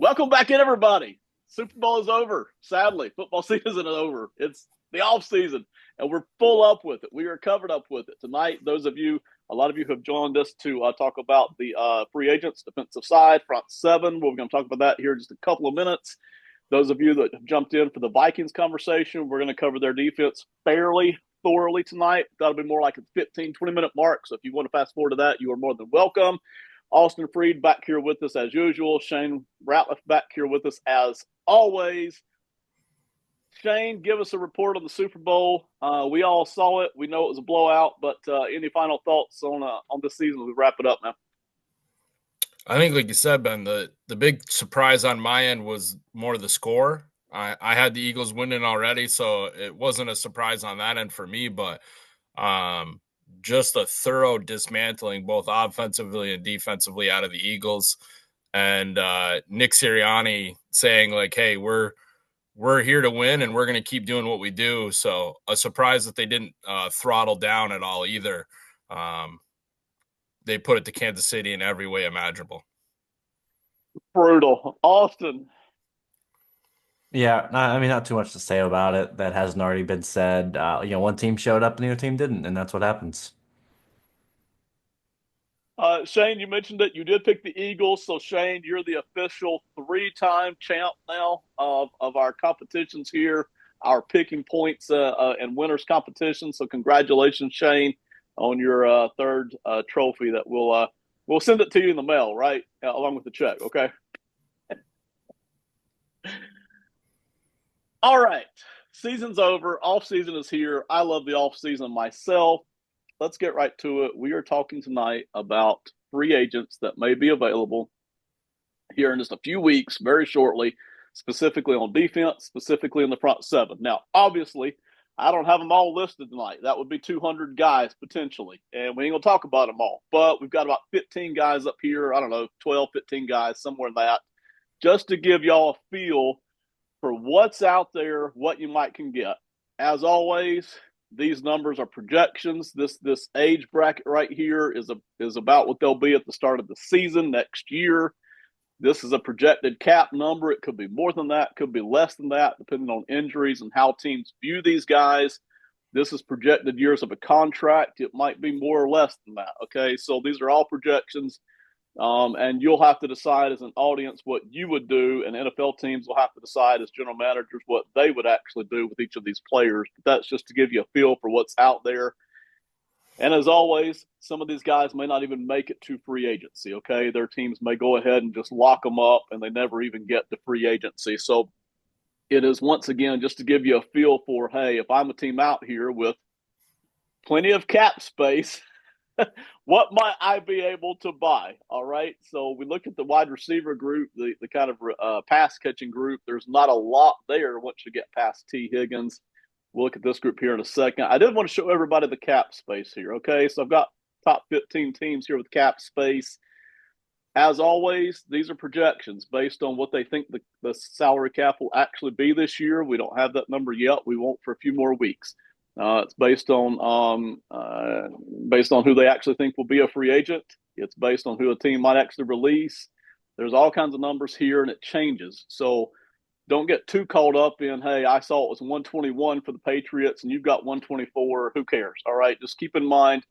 Welcome back in, everybody. Super Bowl is over. Sadly, football season is over. It's the off season, and we're full up with it. We are covered up with it tonight. A lot of you have joined us to talk about the free agents, defensive side, front seven. We're going to talk about that here in just a couple of minutes. Those of you that have jumped in for the Vikings conversation, we're going to cover their defense fairly thoroughly tonight. That'll be more like a 15, 20-minute mark. So if you want to fast forward to that, you are more than welcome. Austin Freed back here with us as usual. Shane Ratliff back here with us as always. Shane, give us a report on the Super Bowl. We all saw it. We know it was a blowout, but any final thoughts on this season as we wrap it up now? I think, like you said, Ben, the big surprise on my end was more the score. I had the Eagles winning already, so it wasn't a surprise on that end for me, but just a thorough dismantling both offensively and defensively out of the Eagles. And Nick Sirianni saying, like, hey, we're here to win and we're going to keep doing what we do. So a surprise that they didn't throttle down at all either. They put it to Kansas City in every way imaginable. Brutal. Austin. Yeah, I mean, not too much to say about it that hasn't already been said. One team showed up and the other team didn't, and that's what happens. Shane, you mentioned it. You did pick the Eagles. So, Shane, you're the official three-time champ now of our competitions here, our picking points and winners competition. So, congratulations, Shane, on your third trophy that we'll send it to you in the mail, right? Along with the check, okay? All right. Season's over. Off season is here. I love the off season myself. Let's get right to it. We are talking tonight about free agents that may be available here in just a few weeks, very shortly, specifically on defense, specifically in the front seven. Now, obviously, I don't have them all listed tonight. That would be 200 guys potentially, and we ain't going to talk about them all. But we've got about 15 guys up here. I don't know, 12, 15 guys, somewhere in that, just to give y'all a feel for what's out there, what you might can get. As always, these numbers are projections. This age bracket right here is about what they'll be at the start of the season next year. This is a projected cap number. It could be more than that, could be less than that, depending on injuries and how teams view these guys. This is projected years of a contract. It might be more or less than that. Okay, so these are all projections. And you'll have to decide as an audience what you would do, and NFL teams will have to decide as general managers what they would actually do with each of these players. But that's just to give you a feel for what's out there. And as always, some of these guys may not even make it to free agency, okay? Their teams may go ahead and just lock them up, and they never even get to free agency. So it is, once again, just to give you a feel for, hey, if I'm a team out here with plenty of cap space, what might I be able to buy? All right. So we look at the wide receiver group, the kind of pass catching group. There's not a lot there once you get past T. Higgins. We'll look at this group here in a second. I did want to show everybody the cap space here. Okay. So I've got top 15 teams here with cap space. As always, these are projections based on what they think the salary cap will actually be this year. We don't have that number yet. We won't for a few more weeks. It's based on who they actually think will be a free agent. It's based on who a team might actually release. There's all kinds of numbers here, and it changes. So don't get too caught up in, hey, I saw it was 121 for the Patriots, and you've got 124. Who cares? All right, just keep in mind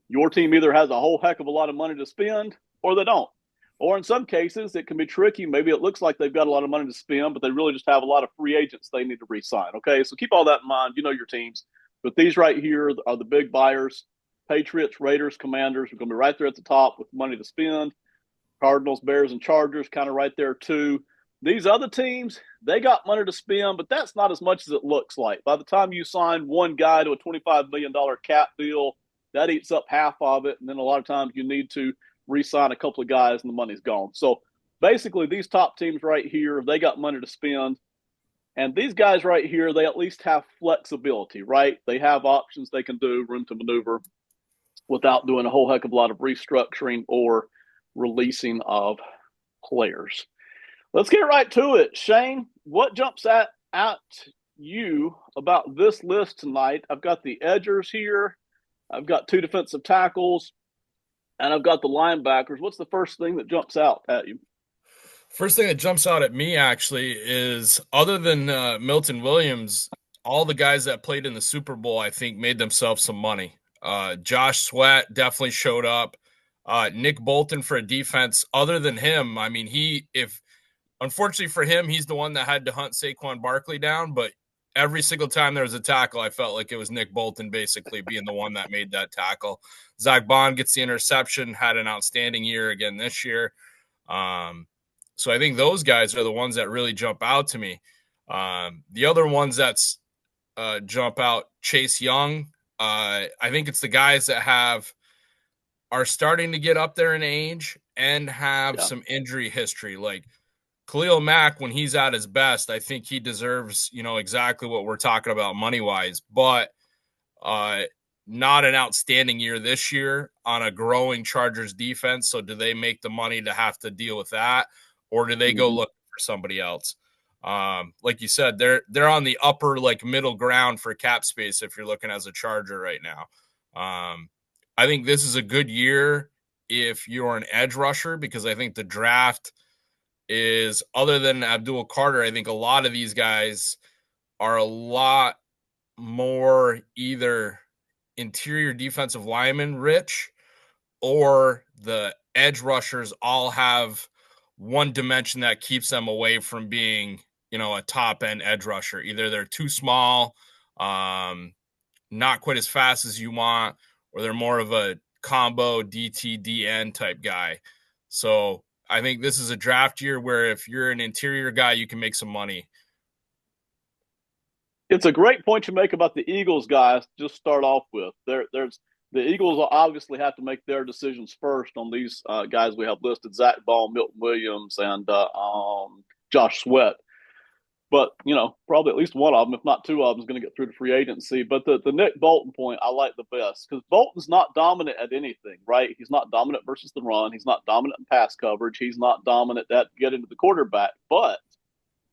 your team either has a whole heck of a lot of money to spend, or they don't. Or in some cases, it can be tricky. Maybe it looks like they've got a lot of money to spend, but they really just have a lot of free agents they need to re-sign. Okay, so keep all that in mind. You know your teams. But these right here are the big buyers. Patriots, Raiders, Commanders are going to be right there at the top with money to spend. Cardinals, Bears, and Chargers kind of right there too. These other teams, they got money to spend, but that's not as much as it looks like. By the time you sign one guy to a $25 million cap deal, that eats up half of it. And then a lot of times you need to re-sign a couple of guys and the money's gone. So basically these top teams right here, they got money to spend. And these guys right here, they at least have flexibility, right? They have options they can do, room to maneuver without doing a whole heck of a lot of restructuring or releasing of players. Let's get right to it. Shane, what jumps at you about this list tonight? I've got the edgers here. I've got two defensive tackles, and I've got the linebackers. What's the first thing that jumps out at you? First thing that jumps out at me actually is other than Milton Williams, all the guys that played in the Super Bowl, I think, made themselves some money. Josh Sweat definitely showed up. Nick Bolton for a defense. Other than him, I mean, if unfortunately for him, he's the one that had to hunt Saquon Barkley down. But every single time there was a tackle, I felt like it was Nick Bolton basically being the one that made that tackle. Zach Bond gets the interception, had an outstanding year again this year. So I think those guys are the ones that really jump out to me. The other ones that's jump out, Chase Young. I think it's the guys that are starting to get up there in age and have Yeah. some injury history. Like Khalil Mack, when he's at his best, I think he deserves, exactly what we're talking about money wise. But uh, not an outstanding year this year on a growing Chargers defense. So do they make the money to have to deal with that, or do they go Mm-hmm. look for somebody else? Like you said, they're on the upper like middle ground for cap space if you're looking as a Charger right now. I think this is a good year if you're an edge rusher because I think the draft is other than Abdul Carter. I think a lot of these guys are a lot more either interior defensive lineman rich or the edge rushers all have one dimension that keeps them away from being, a top end edge rusher. Either they're too small, not quite as fast as you want, or they're more of a combo DTDN type guy. So I think this is a draft year where if you're an interior guy, you can make some money. It's a great point you make about the Eagles, guys. Just start off with there's the Eagles will obviously have to make their decisions first on these guys we have listed: Zach Ball, Milton Williams, and Josh Sweat. But probably at least one of them, if not two of them, is going to get through to free agency. But the Nick Bolton point, I like the best because Bolton's not dominant at anything, right? He's not dominant versus the run. He's not dominant in pass coverage. He's not dominant at getting to the quarterback, but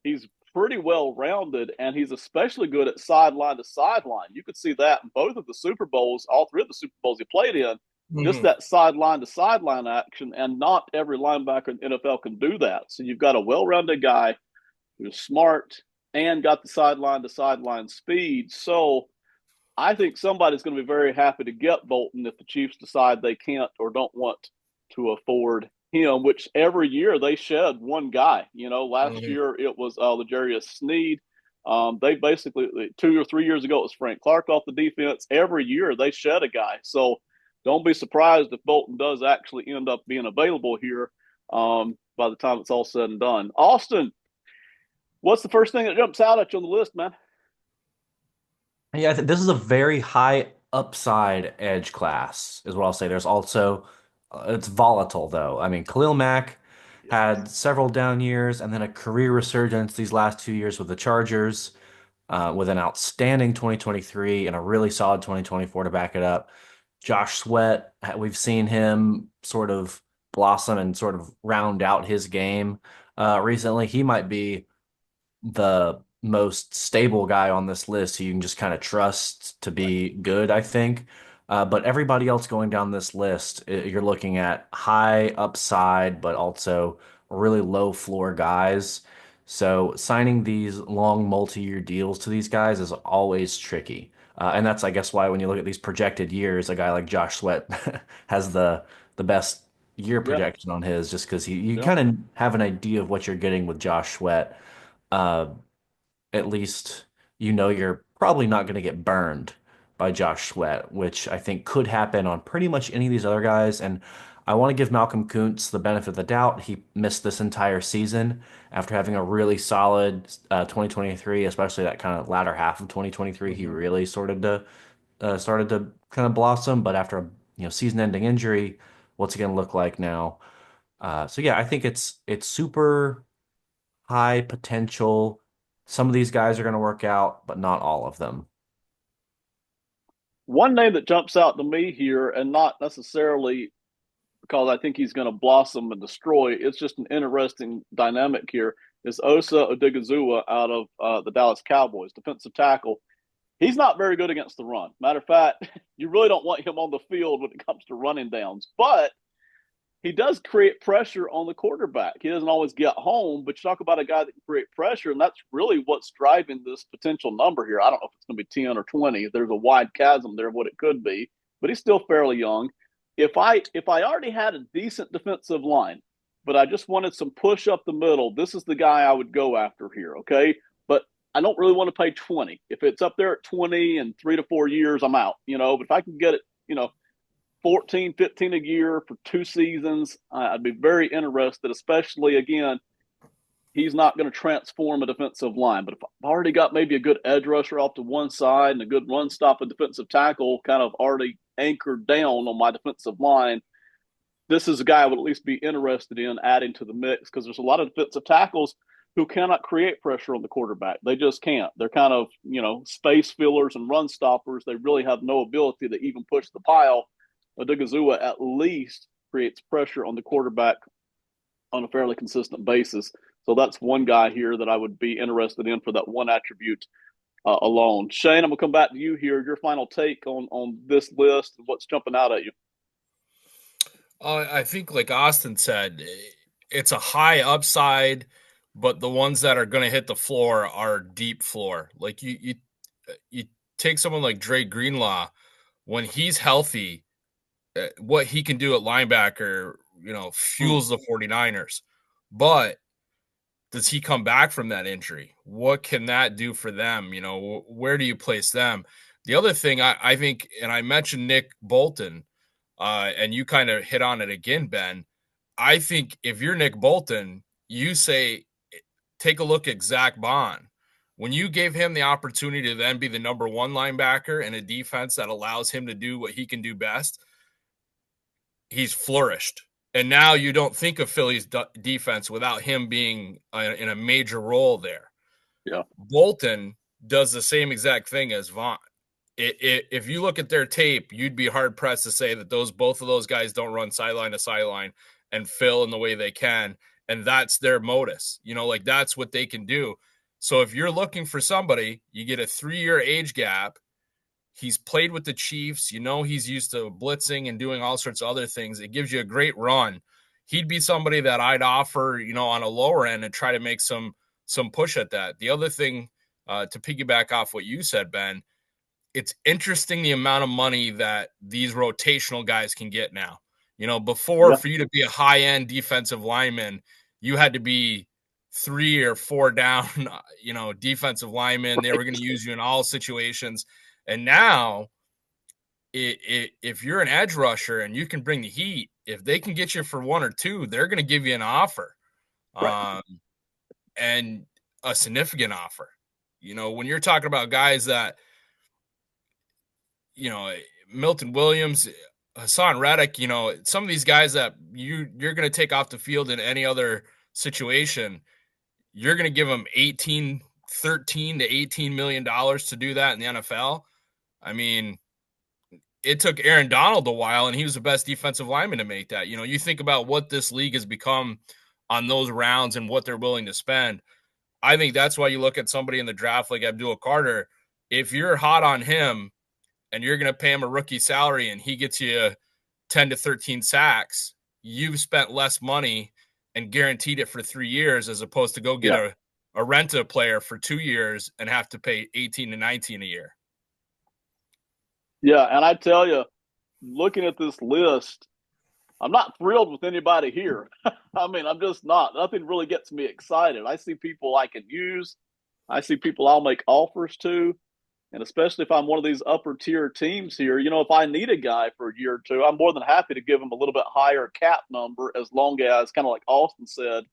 he's pretty well rounded, and he's especially good at sideline to sideline. You could see that in both of the Super Bowls, all three of the Super Bowls he played in, just Mm-hmm. that sideline to sideline action, and not every linebacker in the NFL can do that. So you've got a well rounded guy who's smart and got the sideline to sideline speed. So I think somebody's going to be very happy to get Bolton if the Chiefs decide they can't or don't want to afford him, which every year they shed one guy. Last Mm-hmm. year it was L'Jarius Sneed. They basically 2 or 3 years ago it was Frank Clark off the defense. Every year they shed a guy. So don't be surprised if Bolton does actually end up being available here by the time it's all said and done. Austin, what's the first thing that jumps out at you on the list, man? Yeah, this is a very high upside edge class, is what I'll say. There's also, it's volatile though. I mean, Khalil Mack had several down years and then a career resurgence these last 2 years with the Chargers, with an outstanding 2023 and a really solid 2024 to back it up. Josh Sweat, we've seen him sort of blossom and sort of round out his game recently. He might be the most stable guy on this list who you can just kind of trust to Right. be good, I think. But everybody else going down this list, you're looking at high upside, but also really low floor guys. So signing these long multi-year deals to these guys is always tricky. And that's, I guess, why when you look at these projected years, a guy like Josh Sweat has the best year Yeah. projection on his, just because you Yeah. kind of have an idea of what you're getting with Josh Sweat. Uh, at least you're probably not going to get burned by Josh Sweat, which I think could happen on pretty much any of these other guys. And I want to give Malcolm Kuntz the benefit of the doubt. He missed this entire season after having a really solid 2023, especially that kind of latter half of 2023. He Mm-hmm. really started to kind of blossom, but after a season-ending injury, what's it going to look like now? So yeah, I think it's super high potential. Some of these guys are going to work out, but not all of them. One name that jumps out to me here, and not necessarily because I think he's going to blossom and destroy, it's just an interesting dynamic here, is Osa Odigizua out of the Dallas Cowboys, defensive tackle. He's not very good against the run. Matter of fact, you really don't want him on the field when it comes to running downs, but he does create pressure on the quarterback. He doesn't always get home, but you talk about a guy that can create pressure, and that's really what's driving this potential number here. I don't know if it's going to be 10 or 20. There's a wide chasm there of what it could be, but he's still fairly young. If I already had a decent defensive line, but I just wanted some push up the middle, this is the guy I would go after here. Okay, but I don't really want to pay 20. If it's up there at 20 and 3 to 4 years, I'm out. But if I can get it, 14, 15 a year for 2 seasons, I'd be very interested, especially again, he's not going to transform a defensive line. But if I've already got maybe a good edge rusher off to one side and a good run stop and defensive tackle kind of already anchored down on my defensive line, this is a guy I would at least be interested in adding to the mix because there's a lot of defensive tackles who cannot create pressure on the quarterback. They just can't. They're kind of, space fillers and run stoppers. They really have no ability to even push the pile. Odigizua at least creates pressure on the quarterback on a fairly consistent basis. So that's one guy here that I would be interested in for that one attribute alone. Shane, I'm going to come back to you here. Your final take on this list and what's jumping out at you. I think, like Austin said, it's a high upside, but the ones that are going to hit the floor are deep floor. Like you take someone like Dre Greenlaw, when he's healthy, what he can do at linebacker, fuels the 49ers. But does he come back from that injury? What can that do for them? Where do you place them? The other thing I think, and I mentioned Nick Bolton, and you kind of hit on it again, Ben. I think if you're Nick Bolton, you say, take a look at Zach Bond. When you gave him the opportunity to then be the number one linebacker in a defense that allows him to do what he can do best, he's flourished. And now you don't think of Philly's defense without him being in a major role there. Yeah. Bolton does the same exact thing as Vaughn. If you look at their tape, you'd be hard pressed to say that both of those guys don't run sideline to sideline and fill in the way they can. And that's their modus. That's what they can do. So if you're looking for somebody, you get a 3-year age gap. He's played with the Chiefs. He's used to blitzing and doing all sorts of other things. It gives you a great run. He'd be somebody that I'd offer, on a lower end and try to make some push at that. The other thing, to piggyback off what you said, Ben, it's interesting the amount of money that these rotational guys can get now. Before, for you to be a high-end defensive lineman, you had to be 3 or 4 down, defensive lineman. They were going to use you in all situations. And now, if you're an edge rusher and you can bring the heat, if they can get you for 1 or 2, they're going to give you an offer, and a significant offer. When you're talking about guys that, Milton Williams, Hassan Reddick, some of these guys that you're going to take off the field in any other situation, you're going to give them $13 to $18 million to do that in the NFL. I mean, it took Aaron Donald a while, and he was the best defensive lineman to make that. You think about what this league has become on those rounds and what they're willing to spend. I think that's why you look at somebody in the draft like Abdul Carter. If you're hot on him and you're going to pay him a rookie salary and he gets you 10 to 13 sacks, you've spent less money and guaranteed it for 3 years as opposed to go get a rent-a player for 2 years and have to pay 18 to 19 a year. Yeah, and I tell you, looking at this list, I'm not thrilled with anybody here. I mean, I'm just not. Nothing really gets me excited. I see people I can use. I see people I'll make offers to. And especially if I'm one of these upper tier teams here, if I need a guy for a year or two, I'm more than happy to give him a little bit higher cap number as long as, kind of like Austin said,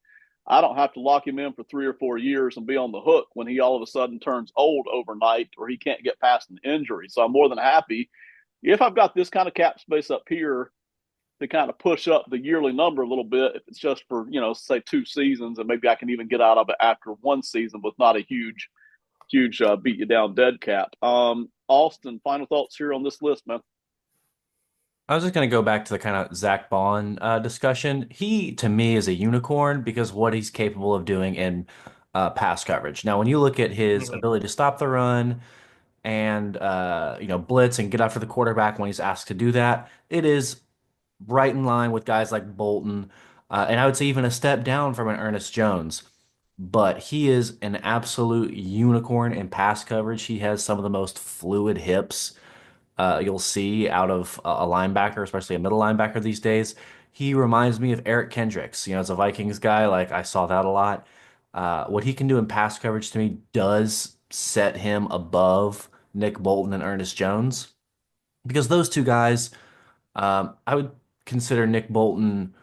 I don't have to lock him in for 3 or 4 years and be on the hook when he all of a sudden turns old overnight or he can't get past an injury. So I'm more than happy if I've got this kind of cap space up here to kind of push up the yearly number a little bit. If it's just for, say 2 seasons, and maybe I can even get out of it after 1 season with not a huge beat you down dead cap. Austin, final thoughts here on this list, man. I was just going to go back to the kind of Zach Bond discussion. He, to me, is a unicorn because what he's capable of doing in pass coverage. Now, when you look at his ability to stop the run and blitz and get after the quarterback when he's asked to do that, it is right in line with guys like Bolton, and I would say even a step down from an Ernest Jones. But he is an absolute unicorn in pass coverage. He has some of the most fluid hips you'll see out of a linebacker, especially a middle linebacker these days. He reminds me of Eric Kendricks. As a Vikings guy, like I saw that a lot. What he can do in pass coverage to me does set him above Nick Bolton and Ernest Jones because those two guys, I would consider Nick Bolton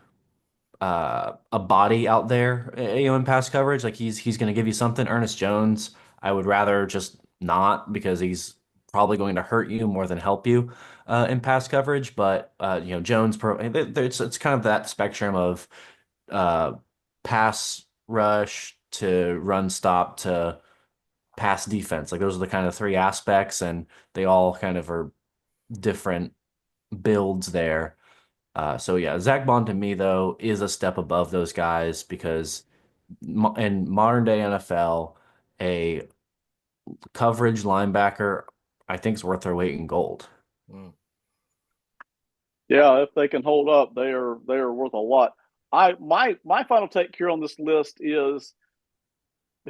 a body out there, in pass coverage. Like he's going to give you something. Ernest Jones, I would rather just not because he's probably going to hurt you more than help you in pass coverage. But Jones, it's kind of that spectrum of uh, pass rush to run stop to pass defense. Like those are the kind of three aspects, and they all kind of are different builds there. So yeah, Zach Bond to me though is a step above those guys because in modern day NFL, a coverage linebacker I think is worth their weight in gold. Mm. Yeah, if they can hold up, they are worth a lot. My final take here on this list is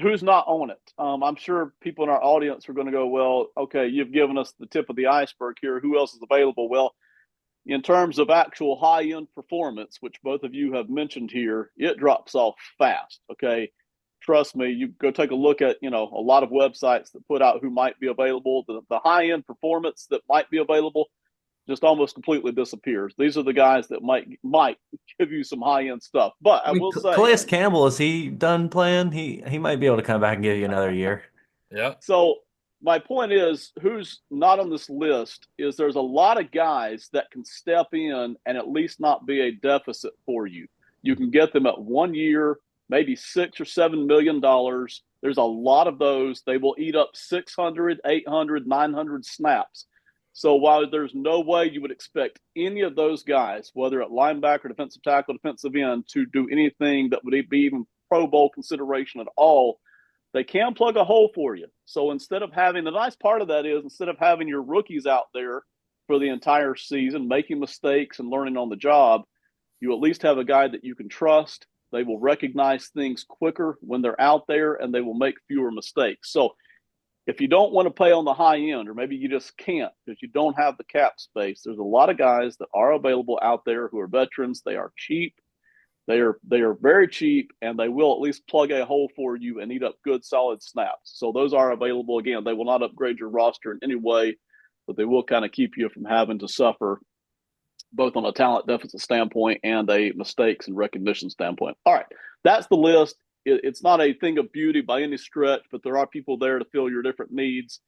who's not on it. I'm sure people in our audience are going to go, well, okay, you've given us the tip of the iceberg here. Who else is available? Well, in terms of actual high end performance, which both of you have mentioned here, it drops off fast. Okay. Trust me, you go take a look at, a lot of websites that put out who might be available. The high end performance that might be available just almost completely disappears. These are the guys that might give you some high end stuff. But I I mean, will say, Calais Campbell, is he done playing? He might be able to come back and give you another year. Yeah. so my point is, who's not on this list is there's a lot of guys that can step in and at least not be a deficit for you. You can get them at 1 year, maybe $6 or $7 million. There's a lot of those. They will eat up 600, 800, 900 snaps. So while there's no way you would expect any of those guys, whether at linebacker, defensive tackle, defensive end, to do anything that would be even Pro Bowl consideration at all, they can plug a hole for you. So instead of having the nice part of that is instead of having your rookies out there for the entire season making mistakes and learning on the job, you at least have a guy that you can trust. They will recognize things quicker when they're out there and they will make fewer mistakes. So if you don't want to pay on the high end, or maybe you just can't because you don't have the cap space, there's a lot of guys that are available out there who are veterans. They are cheap. They are very cheap, and they will at least plug a hole for you and eat up good solid snaps. So those are available. Again, they will not upgrade your roster in any way, but they will kind of keep you from having to suffer both on a talent deficit standpoint and a mistakes and recognition standpoint. All right, that's the list. It's not a thing of beauty by any stretch, but there are people there to fill your different needs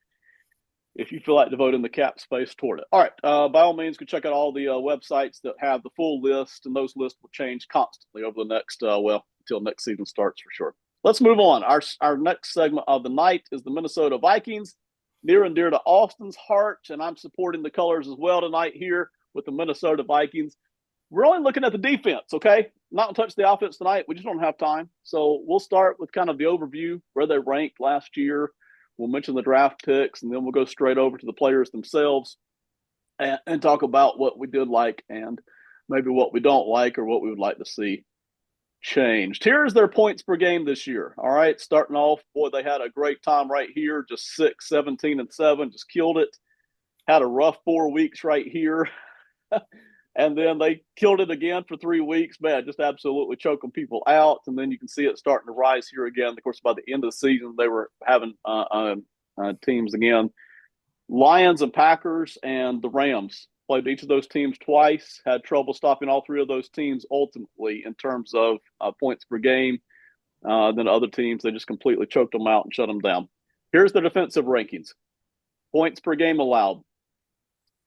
if you feel like devoting the cap space toward it. All right, by all means, go check out all the websites that have the full list, and those lists will change constantly over the next, until next season starts for sure. Let's move on. Our next segment of the night is the Minnesota Vikings, near and dear to Austin's heart, and I'm supporting the colors as well tonight here with the Minnesota Vikings. We're only looking at the defense, okay? Not going to touch the offense tonight. We just don't have time. So we'll start with kind of the overview, where they ranked last year. We'll mention the draft picks, and then we'll go straight over to the players themselves and talk about what we did like and maybe what we don't like or what we would like to see changed. Here's their points per game this year. All right, starting off, boy, they had a great time right here, just 6, 17, and 7, just killed it. Had a rough 4 weeks right here. And then they killed it again for 3 weeks. Man, just absolutely choking people out. And then you can see it starting to rise here again. Of course, by the end of the season, they were having teams again. Lions and Packers and the Rams played each of those teams twice, had trouble stopping all three of those teams ultimately in terms of points per game. Then other teams, they just completely choked them out and shut them down. Here's the defensive rankings. Points per game allowed,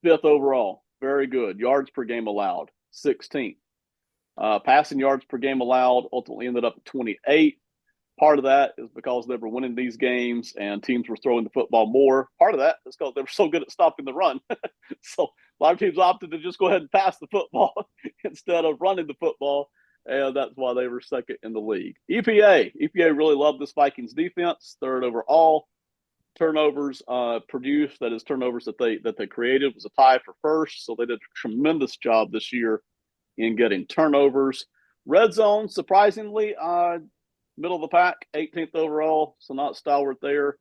5th overall. Very good. Yards per game allowed, 16th. Passing yards per game allowed ultimately ended up at 28. Part of that is because they were winning these games and teams were throwing the football more. Part of that is because they were so good at stopping the run. So a lot of teams opted to just go ahead and pass the football instead of running the football. And that's why they were second in the league. EPA really loved this Vikings defense, 3rd overall. Turnovers produced, that is turnovers that they created, was a tie for 1st. So they did a tremendous job this year in getting turnovers. Red zone, surprisingly, middle of the pack, 18th overall, so not stalwart there.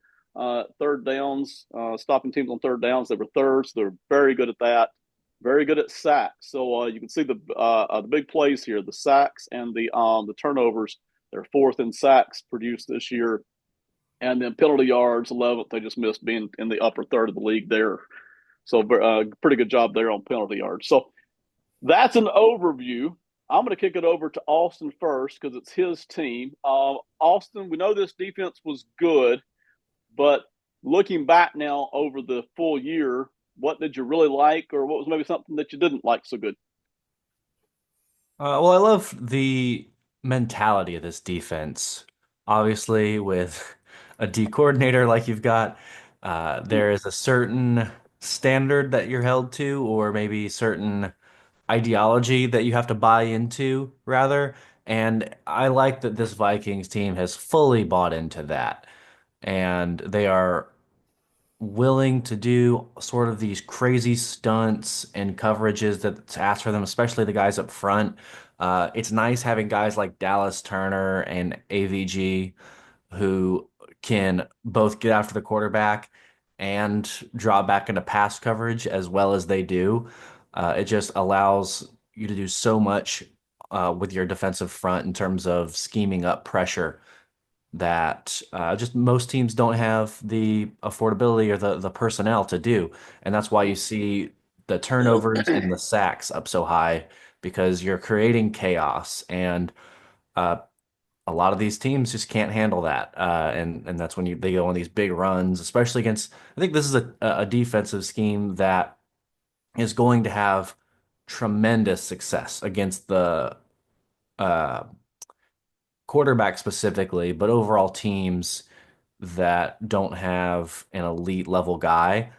Third downs, stopping teams on third downs, they were third, so they're very good at that. Very good at sacks. So you can see the big plays here, the sacks and the turnovers. They're fourth in sacks produced this year. And then penalty yards, 11th. They just missed being in the upper third of the league there. So pretty good job there on penalty yards. So that's an overview. I'm going to kick it over to Austin first because it's his team. Austin, we know this defense was good, but looking back now over the full year, what did you really like, or what was maybe something that you didn't like so good? Well, I love the mentality of this defense. Obviously, with a D coordinator like you've got, there is a certain standard that you're held to, or maybe certain ideology that you have to buy into, rather. And I like that this Vikings team has fully bought into that. And they are willing to do sort of these crazy stunts and coverages that's asked for them, especially the guys up front. It's nice having guys like Dallas Turner and AVG who can both get after the quarterback and draw back into pass coverage as well as they do. It just allows you to do so much with your defensive front in terms of scheming up pressure that just most teams don't have the affordability or the personnel to do. And that's why you see the turnovers and the sacks up so high because you're creating chaos. And uh, a lot of these teams just can't handle that. And that's when they go on these big runs, especially against, I think this is a defensive scheme that is going to have tremendous success against the uh, quarterback specifically, but overall teams that don't have an elite level guy.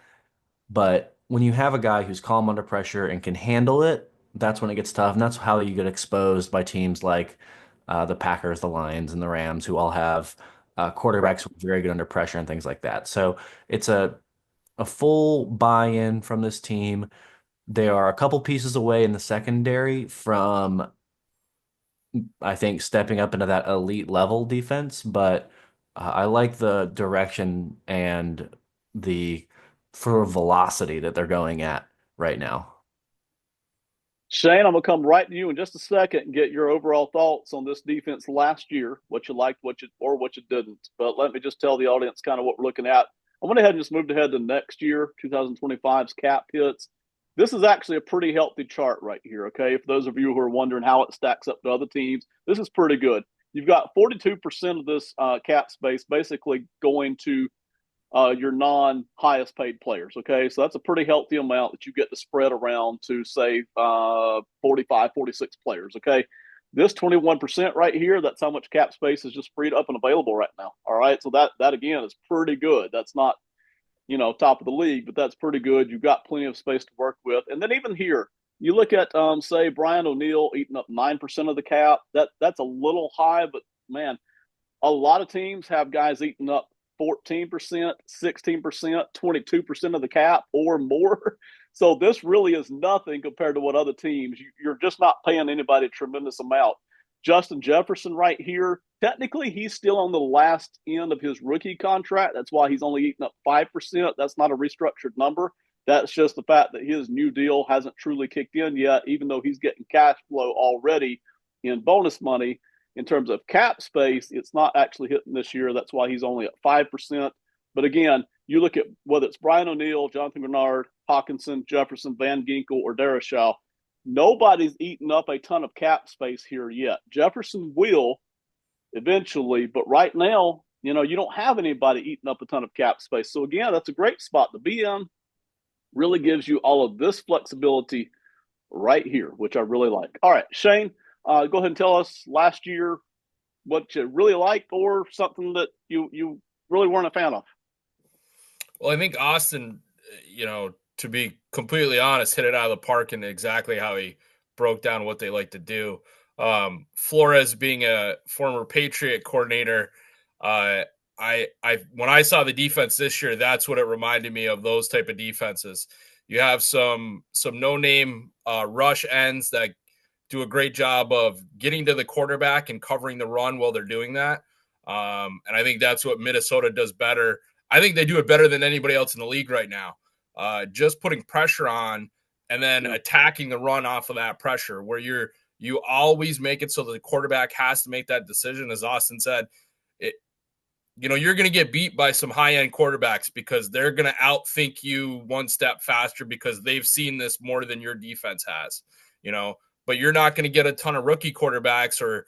But when you have a guy who's calm under pressure and can handle it, that's when it gets tough. And that's how you get exposed by teams like the Packers, the Lions, and the Rams, who all have Right. quarterbacks who are very good under pressure and things like that. So it's a full buy-in from this team. They are a couple pieces away in the secondary from I think stepping up into that elite level defense, but I like the direction and the sort of velocity that they're going at right now. Shane, I'm going to come right to you in just a second and get your overall thoughts on this defense last year, what you liked, what you didn't. But let me just tell the audience kind of what we're looking at. I went ahead and just moved ahead to next year, 2025's cap hits. This is actually a pretty healthy chart right here, okay? For those of you who are wondering how it stacks up to other teams, this is pretty good. You've got 42% of this cap space basically going to your non highest paid players. Okay. So that's a pretty healthy amount that you get to spread around to, say, 45, 46 players. Okay. This 21% right here, that's how much cap space is just freed up and available right now. All right. So that again is pretty good. That's not, top of the league, but that's pretty good. You've got plenty of space to work with. And then even here, you look at, say, Brian O'Neill eating up 9% of the cap. That's a little high, but man, a lot of teams have guys eating up 14%, 16%, 22% of the cap or more. So this really is nothing compared to what other teams, you're just not paying anybody a tremendous amount. Justin Jefferson right here, technically he's still on the last end of his rookie contract. That's why he's only eating up 5%. That's not a restructured number. That's just the fact that his new deal hasn't truly kicked in yet, even though he's getting cash flow already in bonus money. In terms of cap space, it's not actually hitting this year. That's why he's only at 5%. But again, you look at whether it's Brian O'Neill, Jonathan Bernard, Hawkinson, Jefferson, Van Ginkel, or Darashaw, nobody's eaten up a ton of cap space here yet. Jefferson will eventually, but right now, you don't have anybody eating up a ton of cap space. So again, that's a great spot to be in. Really gives you all of this flexibility right here, which I really like. All right, Shane, go ahead and tell us last year what you really liked or something that you really weren't a fan of. Well, I think Austin, to be completely honest, hit it out of the park and exactly how he broke down what they like to do. Flores being a former Patriot coordinator, I when I saw the defense this year, that's what it reminded me of, those type of defenses. You have some no-name rush ends that do a great job of getting to the quarterback and covering the run while they're doing that. And I think that's what Minnesota does better. I think they do it better than anybody else in the league right now. Just putting pressure on and then attacking the run off of that pressure, where you always make it so that the quarterback has to make that decision. As Austin said, you're going to get beat by some high-end quarterbacks because they're going to outthink you one step faster because they've seen this more than your defense has, but you're not going to get a ton of rookie quarterbacks or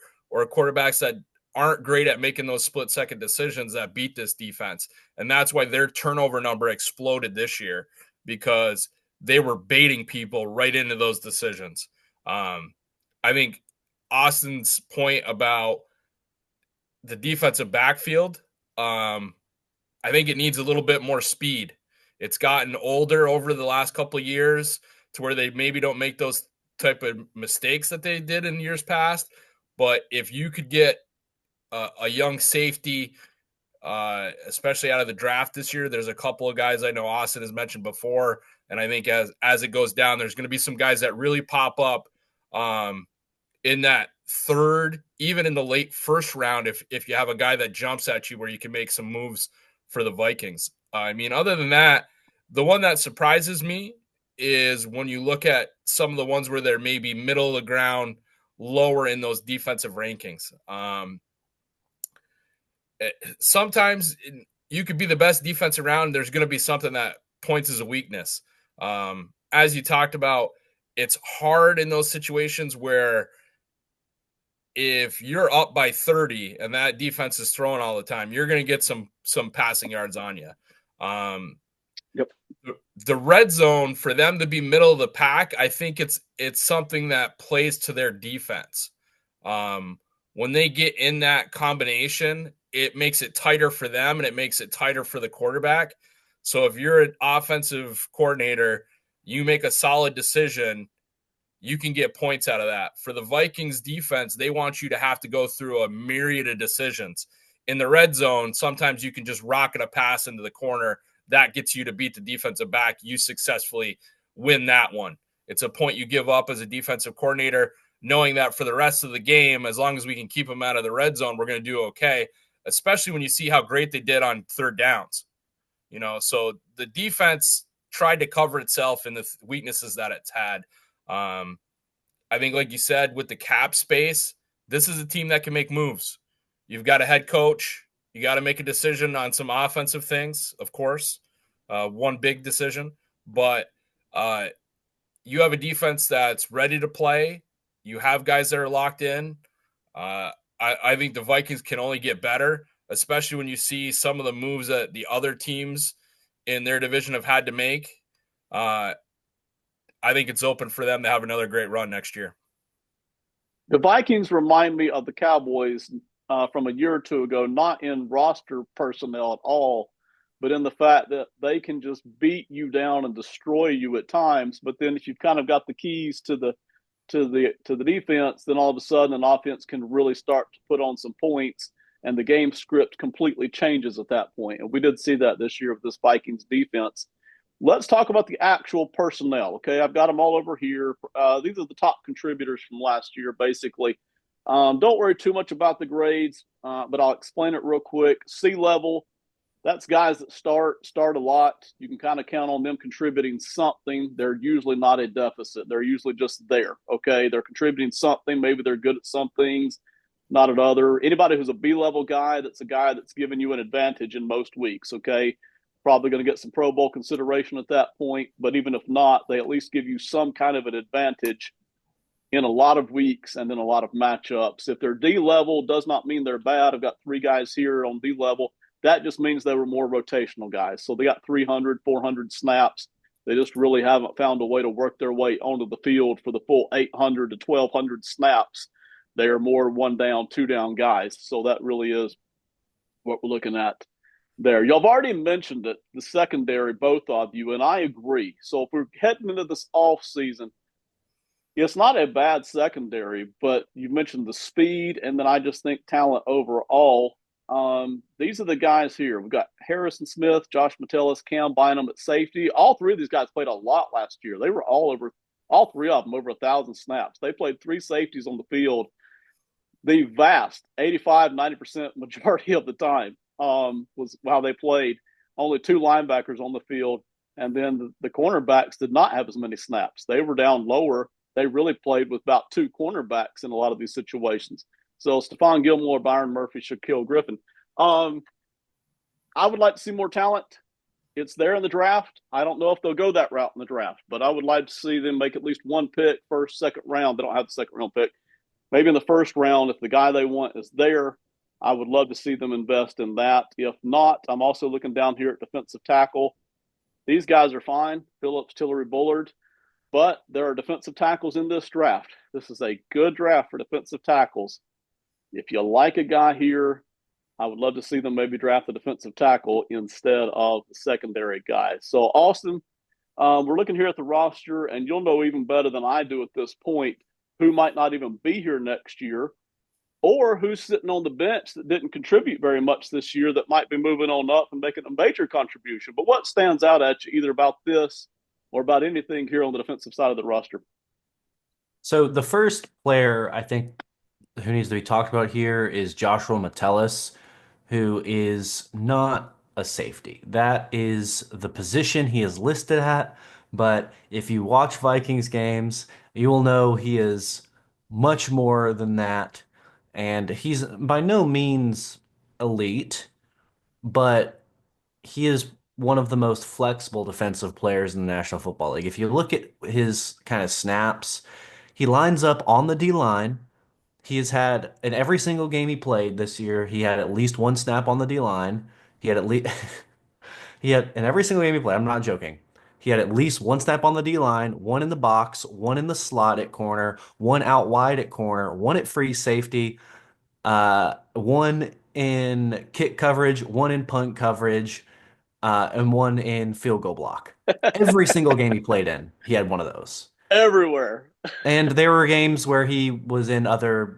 quarterbacks that aren't great at making those split-second decisions that beat this defense. And that's why their turnover number exploded this year, because they were baiting people right into those decisions. I think Austin's point about the defensive backfield, I think it needs a little bit more speed. It's gotten older over the last couple of years to where they maybe don't make those type of mistakes that they did in years past. But if you could get a young safety, especially out of the draft this year, there's a couple of guys I know Austin has mentioned before. And I think as it goes down, there's going to be some guys that really pop up in that third, even in the late first round, if you have a guy that jumps at you where you can make some moves for the Vikings. I mean, other than that, the one that surprises me is when you look at some of the ones where they're maybe middle of the ground, lower in those defensive rankings. Sometimes you could be the best defense around. There's going to be something that points as a weakness. As you talked about, it's hard in those situations where if you're up by 30 and that defense is throwing all the time, you're going to get some passing yards on you. Yep. The red zone, for them to be middle of the pack, I think it's something that plays to their defense. When they get in that combination, it makes it tighter for them and it makes it tighter for the quarterback. So if you're an offensive coordinator, you make a solid decision, you can get points out of that. For the Vikings defense, they want you to have to go through a myriad of decisions. In the red zone, sometimes you can just rocket a pass into the corner. That gets you to beat the defensive back. You successfully win that one. It's a point you give up as a defensive coordinator, knowing that for the rest of the game, as long as we can keep them out of the red zone, we're going to do okay, especially when you see how great they did on third downs. So the defense tried to cover itself in the weaknesses that it's had. I think, like you said, with the cap space, this is a team that can make moves. You've got a head coach. You got to make a decision on some offensive things, of course, one big decision. But you have a defense that's ready to play. You have guys that are locked in. I think the Vikings can only get better, especially when you see some of the moves that the other teams in their division have had to make. I think it's open for them to have another great run next year. The Vikings remind me of the Cowboys from a year or two ago, not in roster personnel at all, but in the fact that they can just beat you down and destroy you at times. But then if you've kind of got the keys to the defense, then all of a sudden an offense can really start to put on some points, and the game script completely changes at that point. And we did see that this year with this Vikings defense. Let's talk about the actual personnel. Okay, I've got them all over here. These are the top contributors from last year, basically. Don't worry too much about the grades, but I'll explain it real quick. C-level, that's guys that start a lot. You can kind of count on them contributing something. They're usually not a deficit. They're usually just there, okay? They're contributing something. Maybe they're good at some things, not at other. Anybody who's a B-level guy, that's a guy that's giving you an advantage in most weeks, okay? Probably going to get some Pro Bowl consideration at that point, but even if not, they at least give you some kind of an advantage in a lot of weeks and in a lot of matchups. If they're D-level, does not mean they're bad. I've got 3 guys here on D-level. That just means they were more rotational guys. So they got 300, 400 snaps. They just really haven't found a way to work their way onto the field for the full 800 to 1,200 snaps. They are more 1 down, 2 down guys. So that really is what we're looking at there. Y'all have already mentioned it, the secondary, both of you, and I agree. So if we're heading into this off season, it's not a bad secondary, but you mentioned the speed, and then I just think talent overall. These are the guys here. We've got Harrison Smith, Josh Metellus, Cam Bynum at safety. All 3 of these guys played a lot last year. They were all over All three of them over 1,000 snaps. They played three safeties on the field the vast 85, 90% majority of the time was how they played. Only two linebackers on the field. And then the cornerbacks did not have as many snaps. They were down lower. They really played with about two cornerbacks in a lot of these situations. So Stephon Gilmore, Byron Murphy, Shaquille Griffin. Um, I would like to see more talent. It's there in the draft. I don't know if they'll go that route in the draft, but I would like to see them make at least one pick, first, second round. They don't have the second round pick. Maybe in the first round, if the guy they want is there, I would love to see them invest in that. If not, I'm also looking down here at defensive tackle. These guys are fine, Phillips, Tillery, Bullard, but there are defensive tackles in this draft. This is a good draft for defensive tackles. If you like a guy here, I would love to see them maybe draft a defensive tackle instead of the secondary guy. So, Austin, we're looking here at the roster, and you'll know even better than I do at this point who might not even be here next year or who's sitting on the bench that didn't contribute very much this year that might be moving on up and making a major contribution. But what stands out at you either about this or about anything here on the defensive side of the roster? So the first player I think who needs to be talked about here is Joshua Metellus, who is not a safety. That is the position he is listed at. But if you watch Vikings games, you will know he is much more than that. And he's by no means elite, but he is one of the most flexible defensive players in the National Football League. If you look at his kind of snaps, he lines up on the D line. He has had in every single game he played this year, he had at least one snap on the D line. He had at least he had in every single game he played, I'm not joking. He had at least one snap on the D line, one in the box, one in the slot at corner, one out wide at corner, one at free safety, one in kick coverage, one in punt coverage, and one in field goal block. Every single game he played in, he had one of those. Everywhere. And there were games where he was in other,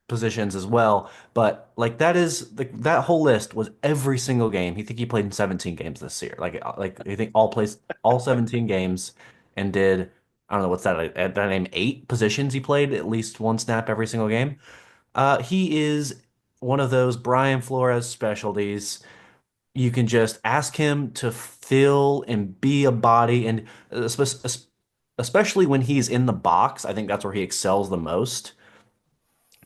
positions as well. But like that is that whole list was every single game. He think he played in 17 games this year. Like I think all 17 games and did I don't know what's that at that name 8 positions he played at least one snap every single game. He is one of those Brian Flores specialties. You can just ask him to fill and be a body, and especially when he's in the box, I think that's where he excels the most.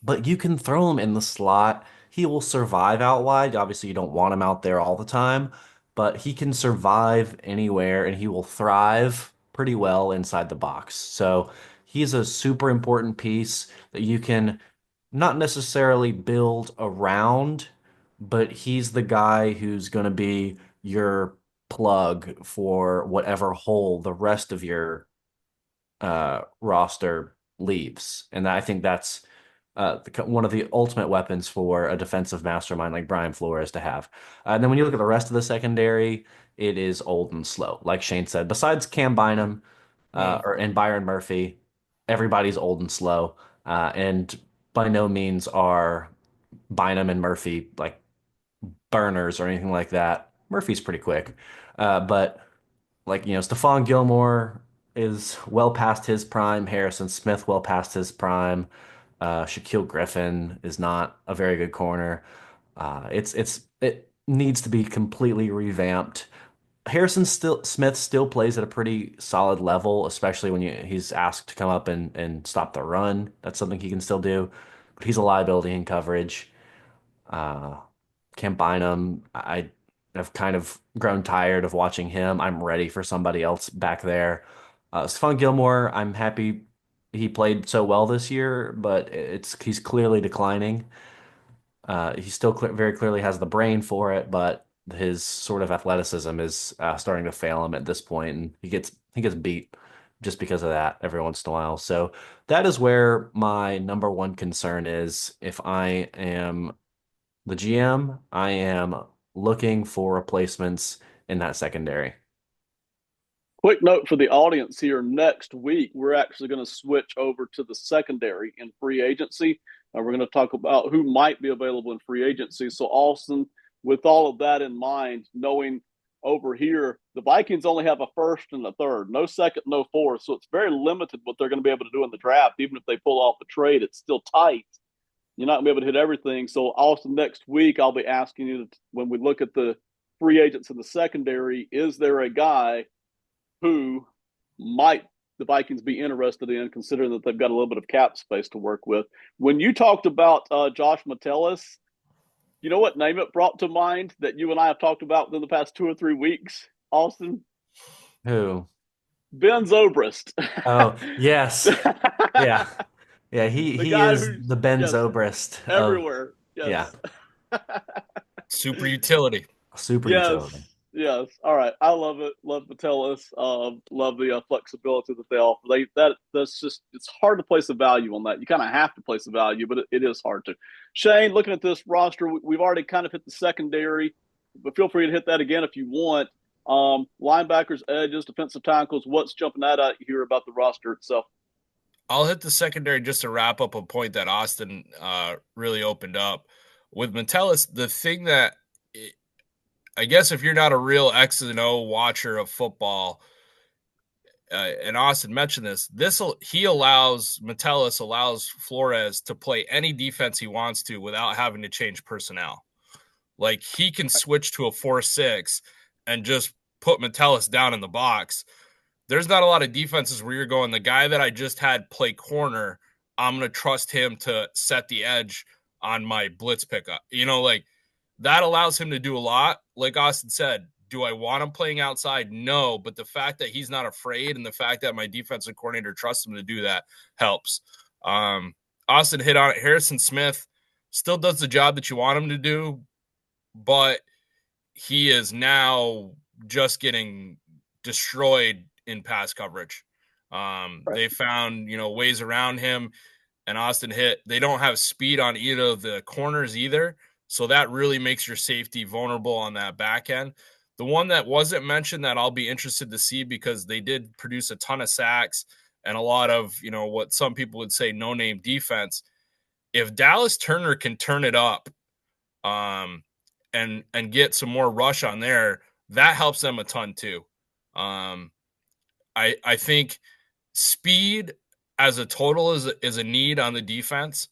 But you can throw him in the slot. He will survive out wide. Obviously, you don't want him out there all the time, but he can survive anywhere and he will thrive pretty well inside the box. So he's a super important piece that you can not necessarily build around, but he's the guy who's going to be your plug for whatever hole the rest of your roster leaves. And I think that's one of the ultimate weapons for a defensive mastermind like Brian Flores to have. And then when you look at the rest of the secondary, it is old and slow. Like Shane said, besides Cam Bynum and Byron Murphy, everybody's old and slow. And by no means are Bynum and Murphy like burners or anything like that. Murphy's pretty quick. But like, Stephon Gilmore is well past his prime. Harrison Smith well past his prime. Shaquille Griffin is not a very good corner. It needs to be completely revamped. Smith still plays at a pretty solid level, especially when he's asked to come up and stop the run. That's something he can still do, but he's a liability in coverage. Uh, Can't bind him. I have kind of grown tired of watching him. I'm ready for somebody else back there. Stephon Gilmore, I'm happy he played so well this year, but he's clearly declining. He still very clearly has the brain for it, but his sort of athleticism is starting to fail him at this point, and he gets beat just because of that every once in a while. So that is where my number one concern is. If I am the GM, I am looking for replacements in that secondary. Quick note for the audience here. Next week, we're actually going to switch over to the secondary in free agency. We're going to talk about who might be available in free agency. So, Austin, with all of that in mind, knowing over here, the Vikings only have a first and a third, no second, no fourth. So it's very limited what they're going to be able to do in the draft. Even if they pull off a trade, it's still tight. You're not going to be able to hit everything. So also next week, I'll be asking you when we look at the free agents in the secondary, is there a guy who might the Vikings be interested in, considering that they've got a little bit of cap space to work with? When you talked about Josh Metellus, you know what name it brought to mind that you and I have talked about within the past 2 or 3 weeks, Austin? Who? Ben Zobrist. Oh, yes. Yeah. Yeah, The he guy is who's, the Ben yes, Zobrist of, everywhere. yeah, Yes. Super utility. super Yes, utility. yes. All right, I love it. Love Metellus. Love the flexibility that they offer. That's just it's hard to place a value on that. You kind of have to place a value, but it is hard to. Shane, looking at this roster, we've already kind of hit the secondary, but feel free to hit that again if you want. Linebackers, edges, defensive tackles. What's jumping out at you here about the roster itself? I'll hit the secondary just to wrap up a point that Austin really opened up. With Metellus, the thing that I guess if you're not a real X and O watcher of football, and Austin mentioned this, Metellus allows Flores to play any defense he wants to without having to change personnel. Like he can switch to a 4-6 and just put Metellus down in the box. There's not a lot of defenses where you're going, the guy that I just had play corner, I'm going to trust him to set the edge on my blitz pickup. Like that allows him to do a lot. Like Austin said, do I want him playing outside? No, but the fact that he's not afraid and the fact that my defensive coordinator trusts him to do that helps. Austin hit on it. Harrison Smith still does the job that you want him to do, but he is now just getting destroyed in pass coverage. Right. They found, ways around him, and Austin hit. They don't have speed on either of the corners either. So that really makes your safety vulnerable on that back end. The one that wasn't mentioned that I'll be interested to see, because they did produce a ton of sacks and a lot of, what some people would say no-name defense. If Dallas Turner can turn it up and get some more rush on there, that helps them a ton too. I think speed as a total is a need on the defense.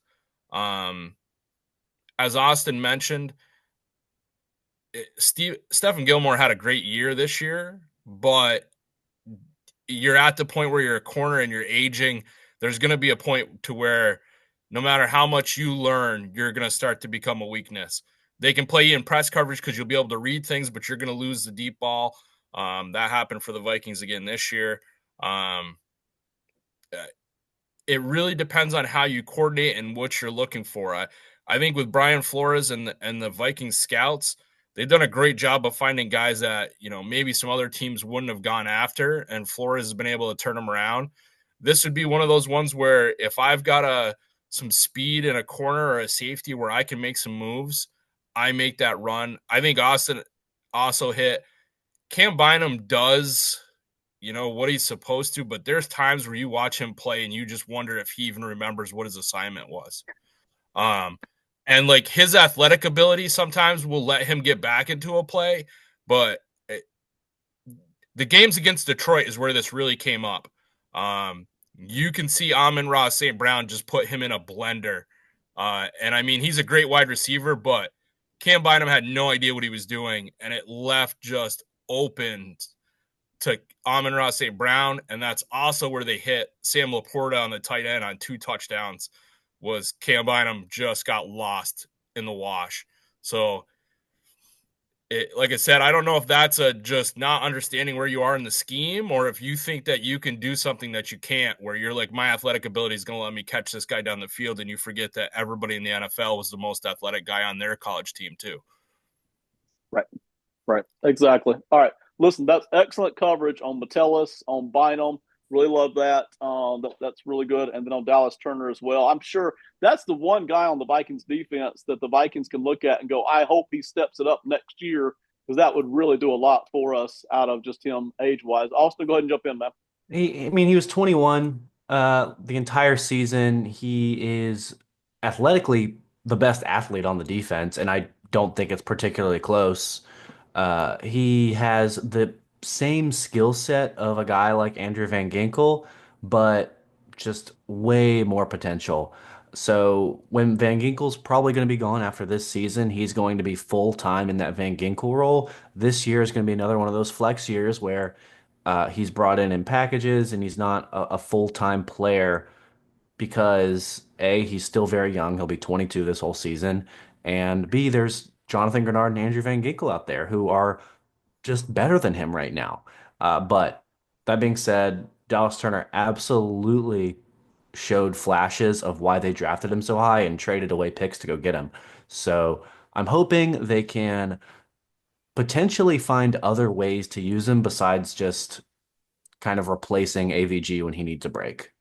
As Austin mentioned, Stephen Gilmore had a great year this year, but you're at the point where you're a corner and you're aging. There's going to be a point to where no matter how much you learn, you're going to start to become a weakness. They can play you in press coverage because you'll be able to read things, but you're going to lose the deep ball. That happened for the Vikings again this year. It really depends on how you coordinate and what you're looking for. I think with Brian Flores and the Vikings scouts, they've done a great job of finding guys that, maybe some other teams wouldn't have gone after, and Flores has been able to turn them around. This would be one of those ones where if I've got some speed in a corner or a safety where I can make some moves, I make that run. I think Austin also hit. Cam Bynum does, what he's supposed to, but there's times where you watch him play and you just wonder if he even remembers what his assignment was. And like his athletic ability sometimes will let him get back into a play, but the games against Detroit is where this really came up. You can see Amon-Ra St. Brown just put him in a blender. And I mean, he's a great wide receiver, but Cam Bynum had no idea what he was doing, and it left just open to Amon-Ra St. Brown, and that's also where they hit Sam Laporta on the tight end on 2 touchdowns. Was Cam Bynum just got lost in the wash. So, like I said, I don't know if that's just not understanding where you are in the scheme, or if you think that you can do something that you can't, where you're like, my athletic ability is going to let me catch this guy down the field, and you forget that everybody in the NFL was the most athletic guy on their college team too. Right. Right. Exactly. All right. Listen, that's excellent coverage on Metellus, on Bynum. Really love that. That's really good. And then on Dallas Turner as well. I'm sure that's the one guy on the Vikings defense that the Vikings can look at and go, I hope he steps it up next year, because that would really do a lot for us out of just him age-wise. Austin, go ahead and jump in, man. He was 21 the entire season. He is athletically the best athlete on the defense, and I don't think it's particularly close. He has the same skill set of a guy like Andrew Van Ginkel, but just way more potential. So when Van Ginkel's probably going to be gone after this season, he's going to be full time in that Van Ginkel role. This year is going to be another one of those flex years where he's brought in packages and he's not a full time player because A, he's still very young. He'll be 22 this whole season. And B, there's Jonathan Grenard and Andrew Van Ginkel out there who are just better than him right now. But that being said, Dallas Turner absolutely showed flashes of why they drafted him so high and traded away picks to go get him. So I'm hoping they can potentially find other ways to use him besides just kind of replacing AVG when he needs a break.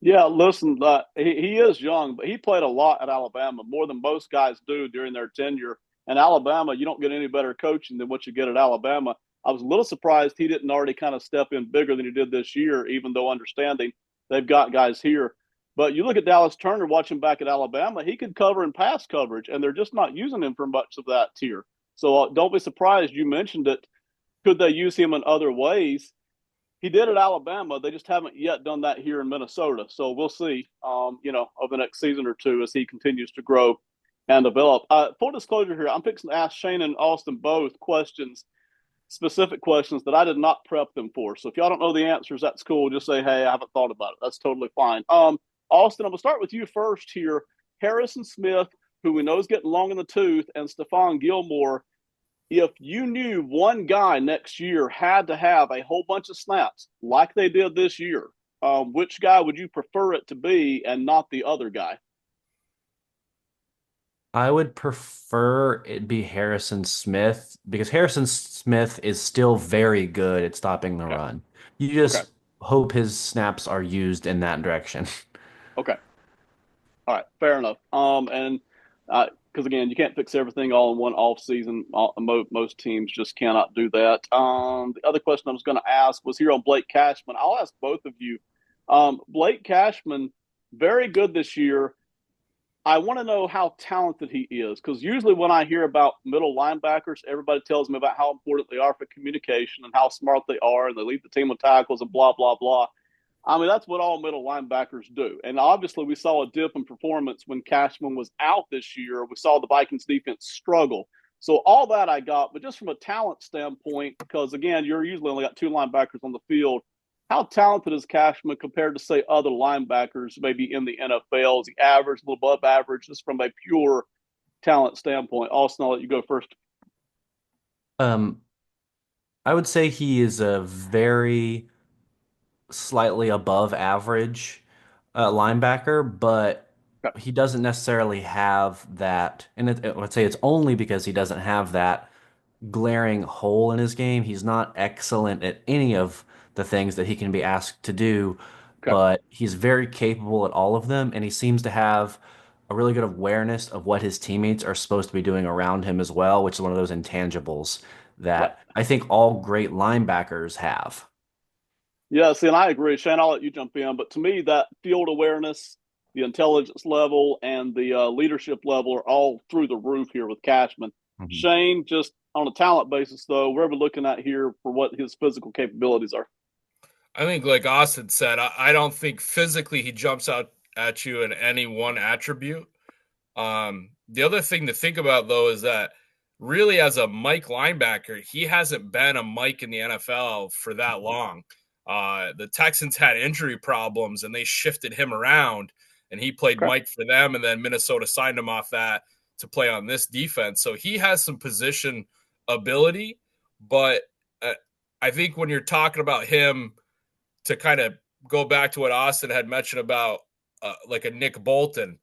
Yeah, listen, he is young, but he played a lot at Alabama, more than most guys do during their tenure. And Alabama, you don't get any better coaching than what you get at Alabama. I was a little surprised he didn't already kind of step in bigger than he did this year, even though understanding they've got guys here. But you look at Dallas Turner, watching back at Alabama, he could cover and pass coverage, and they're just not using him for much of that tier. So don't be surprised. You mentioned it. Could they use him in other ways? He did at Alabama. They just haven't yet done that here in Minnesota. So we'll see, over the next season or two as he continues to grow and develop. Full disclosure here, I'm fixing to ask Shane and Austin both questions, specific questions that I did not prep them for. So if y'all don't know the answers, that's cool. Just say, hey, I haven't thought about it. That's totally fine. Austin, I'm going to start with you first here. Harrison Smith, who we know is getting long in the tooth, and Stephon Gilmore, if you knew one guy next year had to have a whole bunch of snaps like they did this year, which guy would you prefer it to be and not the other guy? I would prefer it be Harrison Smith because Harrison Smith is still very good at stopping the Okay. run. You Okay. just hope his snaps are used in that direction. Okay. All right. Fair enough. And because again, you can't fix everything all in one off season. Most teams just cannot do that. The other question I was going to ask was here on Blake Cashman. I'll ask both of you. Blake Cashman, very good this year. I want to know how talented he is because usually when I hear about middle linebackers, everybody tells me about how important they are for communication and how smart they are, and they lead the team with tackles and blah blah blah. I mean, that's what all middle linebackers do. And obviously, we saw a dip in performance when Cashman was out this year. We saw the Vikings defense struggle. So all that I got, but just from a talent standpoint, because again, you're usually only got two linebackers on the field. How talented is Cashman compared to say other linebackers, maybe in the NFL? Is he average, a little above average, just from a pure talent standpoint? Austin, I'll let you go first. Um, I would say he is a very slightly above average linebacker, but Okay. he doesn't necessarily have that. And I would say it's only because he doesn't have that glaring hole in his game. He's not excellent at any of the things that he can be asked to do, Okay. but he's very capable at all of them, and he seems to have a really good awareness of what his teammates are supposed to be doing around him as well, which is one of those intangibles Right. that I think all great linebackers have. Yeah, see, and I agree. Shane, I'll let you jump in. But to me, that field awareness, the intelligence level, and the leadership level are all through the roof here with Cashman. Mhm. Shane, just on a talent basis, though, where we're looking at here for what his physical capabilities are. I think, like Austin said, I don't think physically he jumps out at you in any one attribute. The other thing to think about, though, is that really as a Mike linebacker, he hasn't been a Mike in the NFL for that long. The Texans had injury problems and they shifted him around, and he played Okay. Mike for them, and then Minnesota signed him off that to play on this defense. So he has some position ability, but I think when you're talking about him, to kind of go back to what Austin had mentioned about like a Nick Bolton,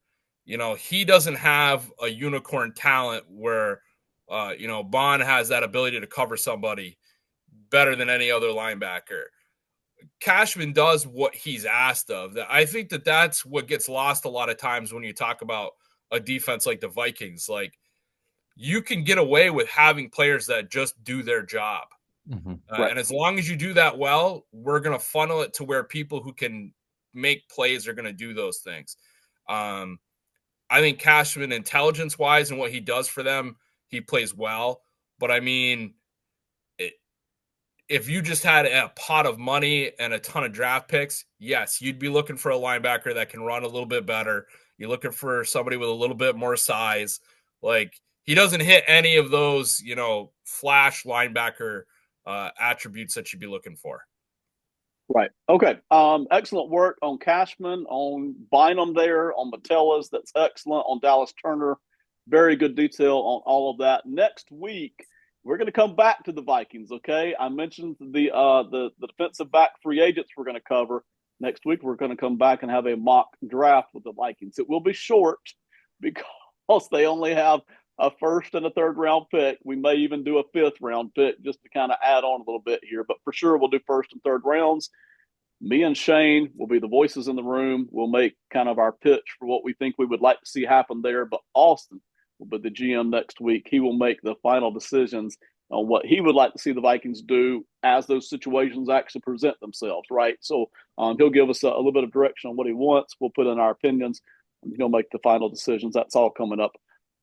he doesn't have a unicorn talent where, Bond has that ability to cover somebody better than any other linebacker. Cashman does what he's asked of. I think that's what gets lost a lot of times when you talk about a defense like the Vikings. Like, you can get away with having players that just do their job. Mhm. Right. And as long as you do that well, we're going to funnel it to where people who can make plays are going to do those things. Um, I think Cashman, intelligence wise, and what he does for them, he plays well. But I mean, if you just had a pot of money and a ton of draft picks, yes, you'd be looking for a linebacker that can run a little bit better. You're looking for somebody with a little bit more size. Like, he doesn't hit any of those, flash linebacker attributes that you'd be looking for. Right. Okay. Excellent work on Cashman, on Bynum there, on Metellus. That's excellent. On Dallas Turner. Very good detail on all of that. Next week, we're going to come back to the Vikings. Okay. I mentioned the defensive back free agents we're going to cover. Next week, we're going to come back and have a mock draft with the Vikings. It will be short because they only have a first and a third round pick. We may even do a fifth round pick just to kind of add on a little bit here, but for sure we'll do first and third rounds. Me and Shane will be the voices in the room. We'll make kind of our pitch for what we think we would like to see happen there. But Austin will be the GM next week. He will make the final decisions on what he would like to see the Vikings do as those situations actually present themselves, right? So he'll give us a little bit of direction on what he wants. We'll put in our opinions, and he'll make the final decisions. That's all coming up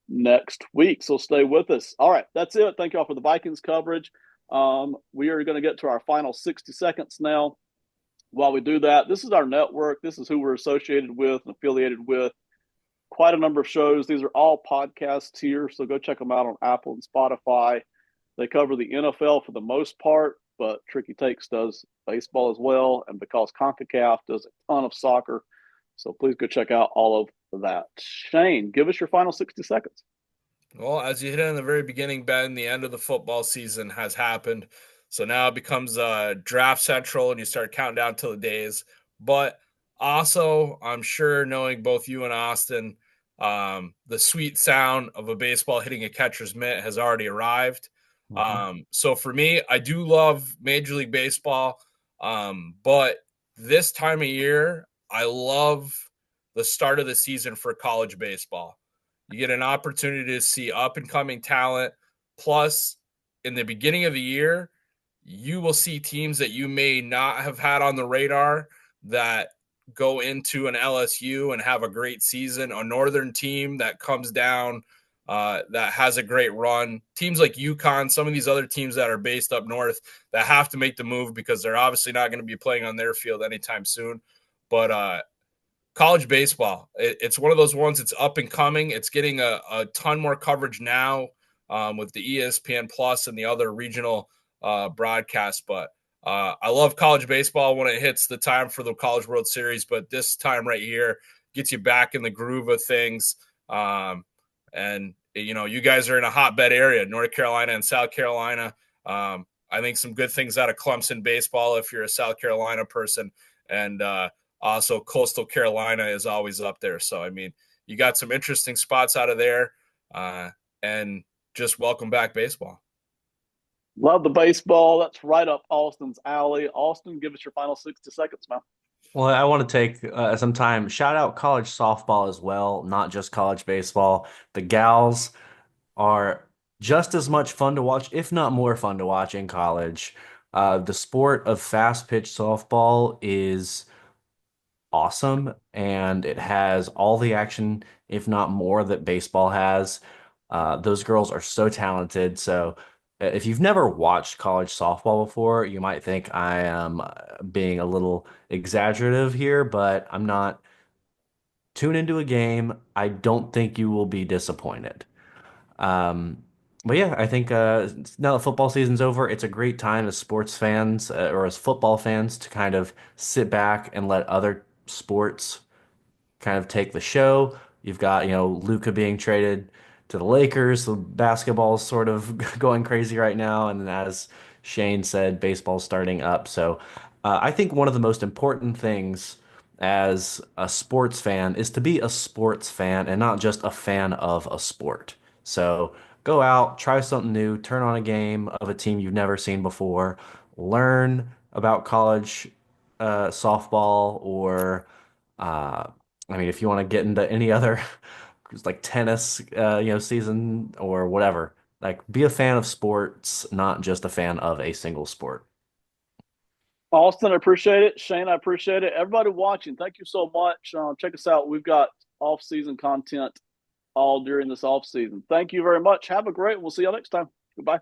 next week. So stay with us. All right, that's it. Thank you all for the Vikings coverage. We are going to get to our final 60 seconds now. While we do that, this is our network. This is who we're associated with and affiliated with. Quite a number of shows. These are all podcasts here, so go check them out on Apple and Spotify. They cover the NFL for the most part, but Tricky Takes does baseball as well, and because CONCACAF does a ton of soccer. So please go check out all of that. Shane, give us your final 60 seconds. Well, as you hit in the very beginning, Ben, the end of the football season has happened. So now it becomes draft central and you start counting down till the days. But also, I'm sure knowing both you and Austin, the sweet sound of a baseball hitting a catcher's mitt has already arrived. So for me, I do love Major League Baseball. But this time of year, I love the start of the season for college baseball. You get an opportunity to see up and coming talent. Plus, in the beginning of the year, you will see teams that you may not have had on the radar that go into an LSU and have a great season. A Northern team that comes down that has a great run. Teams like UConn, some of these other teams that are based up north that have to make the move because they're obviously not going to be playing on their field anytime soon. But college baseball, it's one of those ones. It's up and coming. It's getting a ton more coverage now with the ESPN Plus and the other regional broadcasts. But I love college baseball when it hits the time for the College World Series. But this time right here gets you back in the groove of things. And you guys are in a hotbed area, North Carolina and South Carolina. I think some good things out of Clemson baseball if you're a South Carolina person. And also, Coastal Carolina is always up there. So, I mean, you got some interesting spots out of there. And just welcome back baseball. Love the baseball. That's right up Austin's alley. Austin, give us your final 60 seconds, man. Well, I want to take some time. Shout out college softball as well, not just college baseball. The gals are just as much fun to watch, if not more fun to watch in college. The sport of fast pitch softball is awesome, and it has all the action, if not more, that baseball has. Those girls are so talented. So, if you've never watched college softball before, you might think I am being a little exaggerative here, but I'm not. Tune into a game. I don't think you will be disappointed. Um, but yeah, I think now that football season's over, it's a great time as sports fans or as football fans to kind of sit back and let other sports kind of take the show. You've got, Luka being traded to the Lakers. The basketball's sort of going crazy right now. And as Shane said, baseball's starting up. So I think one of the most important things as a sports fan is to be a sports fan and not just a fan of a sport. So go out, try something new, turn on a game of a team you've never seen before, learn about college softball or I mean, if you want to get into any other like tennis, season or whatever, like be a fan of sports, not just a fan of a single sport. Austin, I appreciate it. Shane, I appreciate it. Everybody watching, thank you so much. Check us out. We've got off-season content all during this off-season. Thank you very much. Have a great one. We'll see you next time. Goodbye.